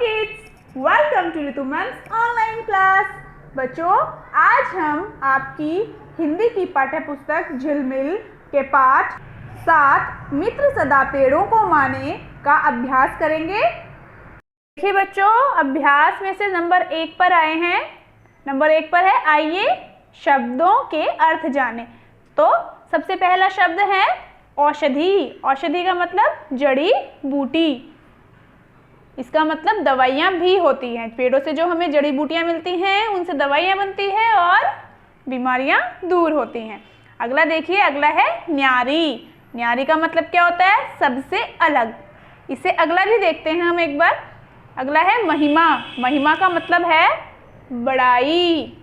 kids, welcome to Rituman's online class. बच्चों, आज हम आपकी हिंदी की पाठ्य पुस्तक झिलमिल के पाठ 7 मित्र सदा पेड़ों को माने का अभ्यास करेंगे। देखिए बच्चों, अभ्यास में से नंबर 1 पर आए हैं। नंबर 1 पर है आइए शब्दों के अर्थ जाने। तो सबसे पहला शब्द है औषधि। औषधि का मतलब जड़ी बूटी। इसका मतलब दवाइयाँ भी होती हैं। पेड़ों से जो हमें जड़ी बूटियाँ मिलती हैं उनसे दवाइयाँ बनती हैं और बीमारियाँ दूर होती हैं। अगला देखिए, अगला है न्यारी। न्यारी का मतलब क्या होता है? सबसे अलग। इसे अगला भी देखते हैं हम एक बार। अगला है महिमा। महिमा का मतलब है बड़ाई,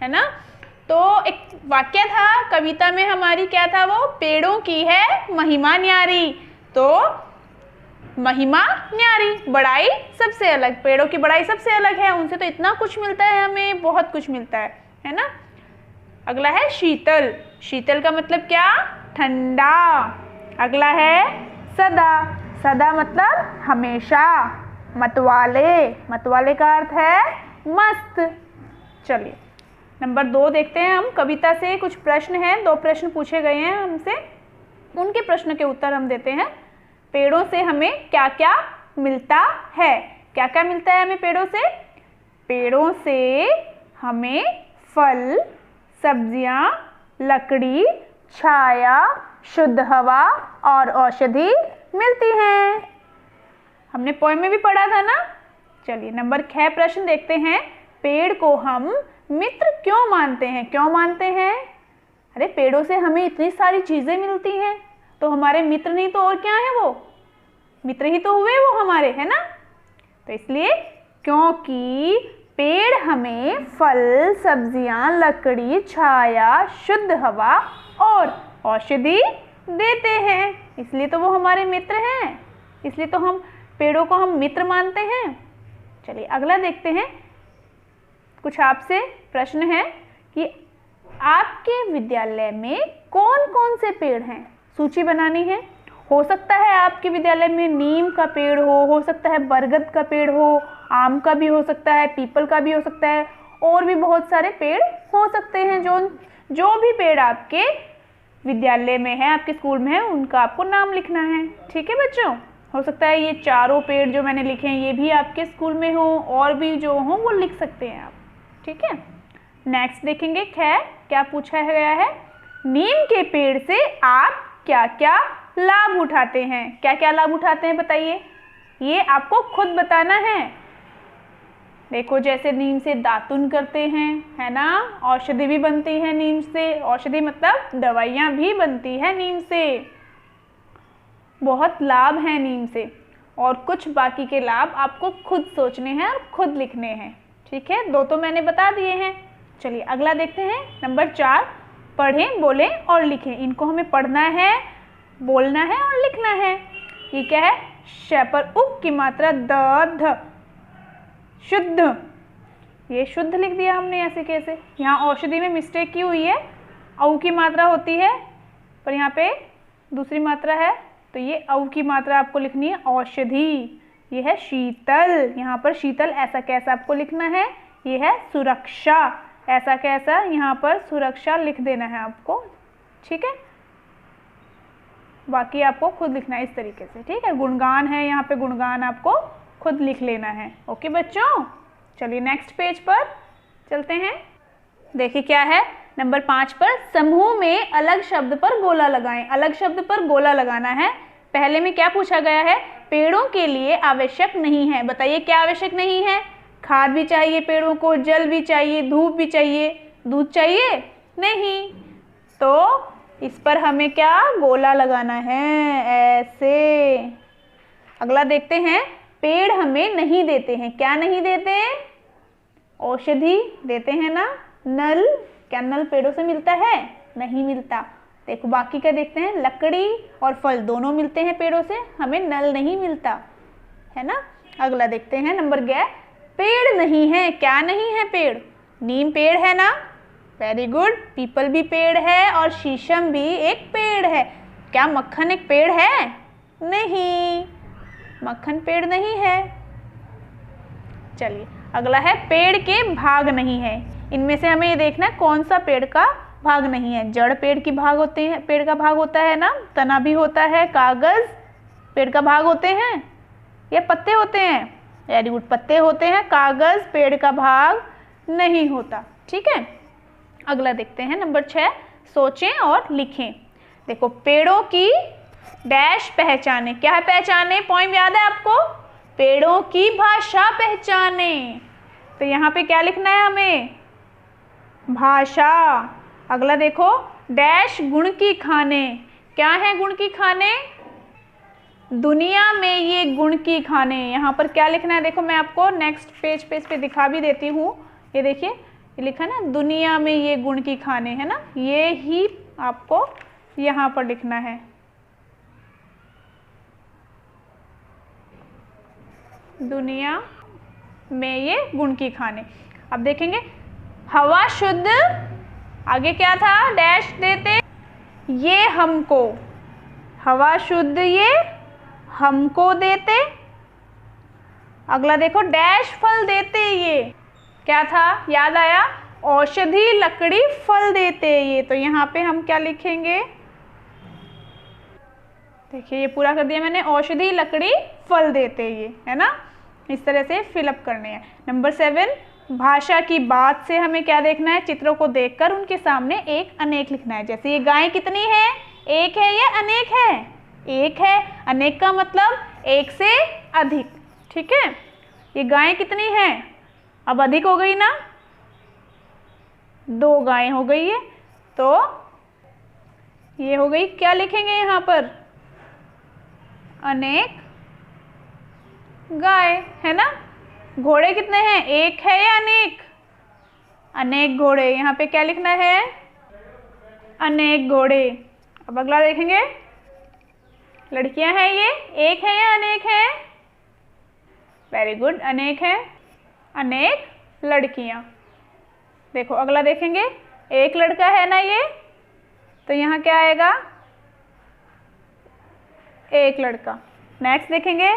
है ना। तो एक वाक्य था कविता में हमारी, क्या था वो? पेड़ों की है महिमा न्यारी। तो महिमा न्यारी, बड़ाई सबसे अलग। पेड़ों की बड़ाई सबसे अलग है, उनसे तो इतना कुछ मिलता है, हमें बहुत कुछ मिलता है ना। अगला है शीतल। शीतल का मतलब क्या? ठंडा। अगला है सदा। सदा मतलब हमेशा। मतवाले। मतवाले का अर्थ है मस्त। चलिए नंबर 2 देखते हैं हम। कविता से कुछ प्रश्न हैं, 2 प्रश्न पूछे गए हैं हमसे, उनके प्रश्न के उत्तर हम देते हैं। पेड़ों से हमें क्या क्या मिलता है? क्या क्या मिलता है हमें पेड़ों से? पेड़ों से हमें फल, सब्जियां, लकड़ी, छाया, शुद्ध हवा और औषधि मिलती हैं। हमने पोएम में भी पढ़ा था ना। चलिए नंबर 6 प्रश्न देखते हैं। पेड़ को हम मित्र क्यों मानते हैं? क्यों मानते हैं? अरे पेड़ों से हमें इतनी सारी चीजें मिलती हैं, तो हमारे मित्र नहीं तो और क्या है? वो मित्र ही तो हुए वो हमारे, है ना। तो इसलिए क्योंकि पेड़ हमें फल, सब्जियां, लकड़ी, छाया, शुद्ध हवा और औषधि देते हैं, इसलिए तो वो हमारे मित्र हैं। इसलिए तो हम पेड़ों को हम मित्र मानते हैं। चलिए अगला देखते हैं। कुछ आपसे प्रश्न है कि आपके विद्यालय में कौन कौन से पेड़ हैं? सूची बनानी है। हो सकता है आपके विद्यालय में नीम का पेड़ हो सकता है बरगद का पेड़ हो, आम का भी हो सकता है, पीपल का भी हो सकता है, और भी बहुत सारे पेड़ हो सकते हैं। जो भी पेड़ आपके विद्यालय में है, आपके स्कूल में है, उनका आपको नाम लिखना है। ठीक है बच्चों। हो सकता है ये चारों पेड़ जो मैंने लिखे हैं ये भी आपके स्कूल में हो, और भी जो हो वो लिख सकते हैं आप। ठीक है। नेक्स्ट देखेंगे। खैर क्या पूछा गया है? नीम के पेड़ से आप क्या क्या लाभ उठाते हैं? क्या क्या लाभ उठाते हैं बताइए। ये आपको खुद बताना है। देखो जैसे नीम से दातुन करते हैं, है ना। औषधि भी बनती है नीम से। औषधि मतलब दवाइयाँ भी बनती है नीम से। बहुत लाभ हैं नीम से, और कुछ बाकी के लाभ आपको खुद सोचने हैं और खुद लिखने हैं। ठीक है, 2 तो मैंने बता दिए हैं। चलिए अगला देखते हैं। नंबर 4, पढ़ें, बोलें और लिखें। इनको हमें पढ़ना है, बोलना है और लिखना है। ये क्या है? श पर उप की मात्रा द, ध, शुद्ध। ये शुद्ध लिख दिया हमने ऐसे कैसे? यहाँ औषधि में मिस्टेक की हुई है, औ की मात्रा होती है, पर यहाँ पे दूसरी मात्रा है, तो ये औ की मात्रा आपको लिखनी है औषधि। ये है शीतल, यहाँ पर शीतल ऐसा कैसा आपको लिखना है? ये है सुरक्षा, ऐसा कैसा? यहाँ पर सुरक्षा लिख देना है आपको। ठीक है, बाकी आपको खुद लिखना है इस तरीके से। ठीक है, गुणगान है यहाँ पे, गुणगान आपको खुद लिख लेना है। ओके बच्चों। चलिए नेक्स्ट पेज पर चलते हैं। देखिए क्या है नंबर 5 पर, समूह में अलग शब्द पर गोला लगाएं। अलग शब्द पर गोला लगाना है। पहले में क्या पूछा गया है? पेड़ों के लिए आवश्यक नहीं है। बताइए क्या आवश्यक नहीं है? खाद भी चाहिए पेड़ों को, जल भी चाहिए, धूप भी चाहिए, दूध चाहिए नहीं। तो इस पर हमें क्या गोला लगाना है? ऐसे। अगला देखते हैं। पेड़ हमें नहीं देते हैं। क्या नहीं देते? औषधि देते हैं ना। नल, क्या नल पेड़ों से मिलता है? नहीं मिलता। देखो बाकी का देखते हैं। लकड़ी और फल दोनों मिलते हैं पेड़ों से, हमें नल नहीं मिलता, है ना। अगला देखते हैं नंबर 11। पेड़ नहीं है। क्या नहीं है? पेड़। नीम पेड़ है ना, वेरी गुड। पीपल भी पेड़ है और शीशम भी एक पेड़ है। क्या मक्खन एक पेड़ है? नहीं, मक्खन पेड़ नहीं है। चलिए अगला है पेड़ के भाग नहीं है। इनमें से हमें ये देखना है कौन सा पेड़ का भाग नहीं है। जड़ पेड़ की भाग होते हैं, पेड़ का भाग होता है ना, तना भी होता है, कागज पेड़ का भाग होते हैं या पत्ते होते हैं? वेरी गुड, पत्ते होते हैं, कागज पेड़ का भाग नहीं होता। ठीक है, अगला देखते हैं नंबर 6, सोचें और लिखें। देखो पेड़ों की डैश पहचाने, क्या है पहचाने? पॉइंट याद है आपको? पेड़ों की भाषा पहचाने। तो यहाँ पे क्या लिखना है हमें? भाषा। अगला देखो डैश गुण की खाने, क्या है गुण की खाने? दुनिया में ये गुण की खाने। यहाँ पर क्या लिखना है देखो, मैं आपको नेक्स्ट पेज पे दिखा भी देती हूँ। ये देखिए ये लिखा है ना, दुनिया में ये गुण की खाने, है ना, ये ही आपको यहाँ पर लिखना है। दुनिया में ये गुण की खाने। अब देखेंगे हवा शुद्ध, आगे क्या था? डैश देते ये हमको, हवा शुद्ध ये हमको देते। अगला देखो डैश फल देते, ये क्या था? याद आया? औषधि लकड़ी फल देते ये। तो यहाँ पे हम क्या लिखेंगे? देखिए ये पूरा कर दिया मैंने, औषधि लकड़ी फल देते ये, है ना। इस तरह से फिलअप करने हैं। नंबर 7, भाषा की बात से हमें क्या देखना है? चित्रों को देखकर उनके सामने एक अनेक लिखना है। जैसे ये गाय कितनी है? एक है या अनेक है? एक है। अनेक का मतलब एक से अधिक। ठीक है, ये गाय कितनी है? अब अधिक हो गई ना, 2 गायें हो गई है, तो ये हो गई, क्या लिखेंगे यहाँ पर? अनेक गाय, है ना। घोड़े कितने हैं? एक है या अनेक? अनेक घोड़े। यहाँ पे क्या लिखना है? अनेक घोड़े। अब अगला देखेंगे, लड़कियां हैं ये, एक है या अनेक है? वेरी गुड, अनेक है, अनेक लड़कियां। देखो अगला देखेंगे, एक लड़का है ना ये, तो यहाँ क्या आएगा? एक लड़का। नेक्स्ट देखेंगे,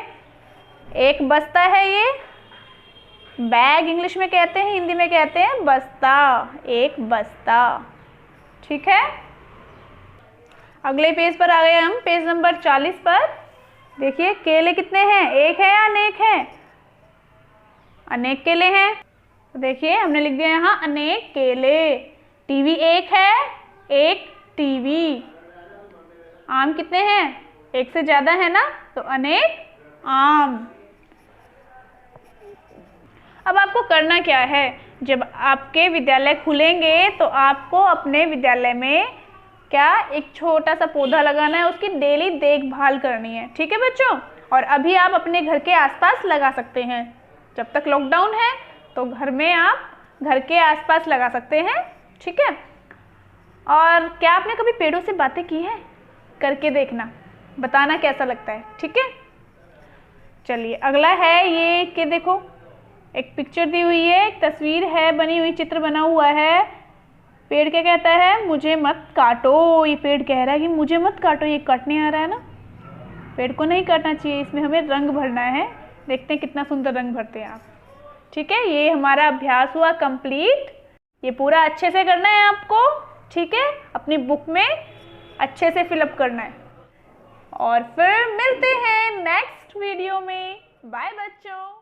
एक बस्ता है ये, बैग इंग्लिश में कहते हैं, हिंदी में कहते हैं बस्ता, एक बस्ता। ठीक है, अगले पेज पर आ गए हम, पेज नंबर 40 पर। देखिए केले कितने हैं? एक है या अनेक है? अनेक केले हैं। तो देखिए हमने लिख दिया यहाँ अनेक केले। टीवी एक है, एक टीवी। आम कितने हैं? एक से ज़्यादा है ना, तो अनेक आम। अब आपको करना क्या है? जब आपके विद्यालय खुलेंगे तो आपको अपने विद्यालय में क्या एक छोटा सा पौधा लगाना है, उसकी डेली देखभाल करनी है। ठीक है बच्चों, और अभी आप अपने घर के आसपास लगा सकते हैं। जब तक लॉकडाउन है तो घर में आप घर के आसपास लगा सकते हैं। ठीक है, और क्या आपने कभी पेड़ों से बातें की हैं? करके देखना, बताना कैसा लगता है। ठीक है, चलिए अगला है ये कि देखो एक पिक्चर दी हुई है, एक तस्वीर है बनी हुई, चित्र बना हुआ है। पेड़ क्या कहता है? मुझे मत काटो। ये पेड़ कह रहा है कि मुझे मत काटो, ये काटने आ रहा है ना। पेड़ को नहीं काटना चाहिए, इसमें हमें रंग भरना है। देखते हैं कितना सुंदर रंग भरते हैं आप। ठीक है, ये हमारा अभ्यास हुआ कंप्लीट। ये पूरा अच्छे से करना है आपको। ठीक है, अपनी बुक में अच्छे से फिलअप करना है, और फिर मिलते हैं नेक्स्ट वीडियो में। बाय बच्चों।